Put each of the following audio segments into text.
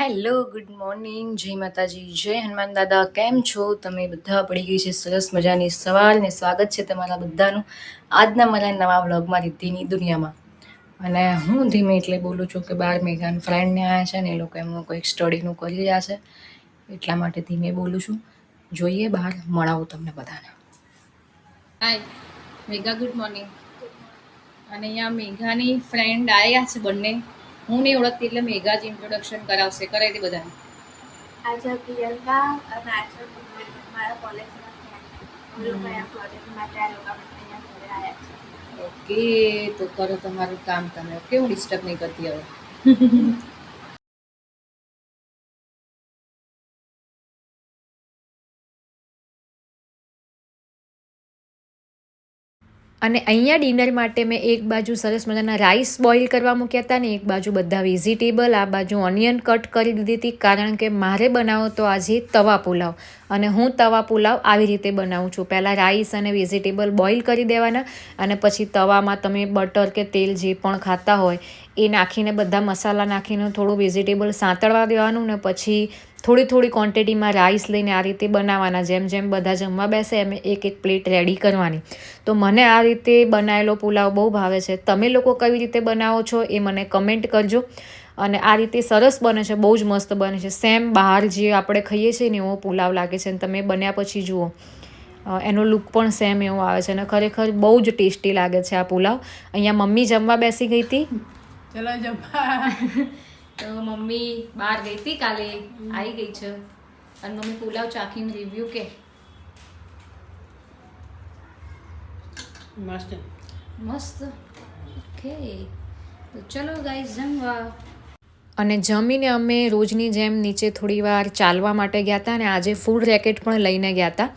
Hello, good morning, જય માતાજી, જય હનુમાન દાદા. કેમ છો તમે બધા? પડી ગઈ છે સરસ મજાની સવાર ને સ્વાગત છે તમારા બધાનું આજના મારા નવા વ્લોગમાં રિદ્ધિની દુનિયામાં. અને હું ધીમે એટલે બોલું છું કે બાર મેઘાન ફ્રેન્ડને આવ્યા છે ને એ લોકો એમનું કંઈક સ્ટડીનું કરી રહ્યા છે એટલા માટે ધીમે બોલું છું. જોઈએ બહાર મળાવું તમને બધાને. હાય મેઘા, ગુડ મોર્નિંગ. અને અહીંયા મેઘાની ફ્રેન્ડ આવ્યા છે બંને. હું નહીં ઓળખતી એટલે મેઘા જ ઇન્ટ્રોડક્શન કરાવશે. કરાવી દે બધાને. આજે પ્રિયંકા અને આજે મારા કોલેજના ફ્રેન્ડ લોકો અહીંયા પ્રોજેક્ટ માટે આ લોકો અહીંયા ઘરે આવ્યા છે. ઓકે, તો કરો તમારું કામ તમે. ઓકે, હું ડિસ્ટર્બ નહીં કરતી હવે. અને અહીંયા ડિનર માટે મેં એક બાજુ સરસ મજાના રાઈસ બોઇલ કરવા મૂક્યા હતા ને એક બાજુ બધા વેજીટેબલ, આ બાજુ ઓનિયન કટ કરી દીધી હતી કારણ કે મારે બનાવો તો આજે તવા પુલાવ. અને હું તવા પુલાવ આવી રીતે બનાવું છું. પહેલાં રાઈસ અને વેજીટેબલ બોઇલ કરી દેવાના અને પછી તવામાં તમે બટર કે તેલ જે પણ ખાતા હોય એ નાખીને બધા મસાલા નાખીને થોડું વેજીટેબલ સાંતળવા દેવાનું ને પછી થોડી થોડી ક્વોન્ટિટીમાં રાઈસ લઈને આ રીતે બનાવવાના. જેમ જેમ બધા જમવા બેસે એમ એક એક પ્લેટ રેડી કરવાની. તો મને આ રીતે બનાવેલો પુલાવ બહુ ભાવે છે. તમે લોકો કેવી રીતે બનાવો છો એ મને કમેન્ટ કરજો. અને આ રીતે સરસ બને છે, બહુ જ મસ્ત બને છે. સેમ બહાર જે આપણે ખાઈએ છીએ ને એવો પુલાવ લાગે છે. અને તમે બન્યા પછી જુઓ એનો લુક પણ સેમ એવો આવે છે અને ખરેખર બહુ જ ટેસ્ટી લાગે છે આ પુલાવ. અહીંયા મમ્મી જમવા બેસી ગઈ હતી. ચલો જમવા. તો મમ્મી બહાર ગઈ હતી કાલે, આવી ગઈ છે અને મમ્મી પુલાવ ચાખીને રિવ્યુ કે મસ્ત મસ્ત. ઓકે, તો ચલો ગાઈઝ જમવા. અને જમીને અમે રોજની જેમ નીચે થોડી વાર ચાલવા માટે ગયા હતા અને આજે ફૂડ રેકેટ પણ લઈને ગયા હતા.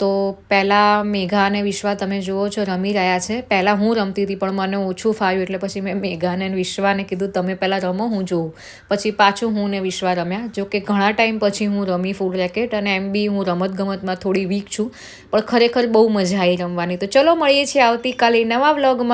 તો પહેલાં મેઘા અને વિશ્વા તમે જુઓ છો રમી રહ્યા છે. પહેલાં હું રમતી હતી પણ મને ઓછું ફાવ્યું એટલે પછી મેં મેઘાને અને વિશ્વાને કીધું તમે પહેલાં રમો, હું જોઉં. પછી પાછું હું ને વિશ્વા રમ્યા. જો કે ઘણા ટાઈમ પછી હું રમી ફૂડ રેકેટ અને એમ બી હું રમતગમતમાં થોડી વીક છું પણ ખરેખર બહુ મજા આવી રમવાની. તો ચલો મળીએ છીએ આવતીકાલે નવા વ્લોગમાં.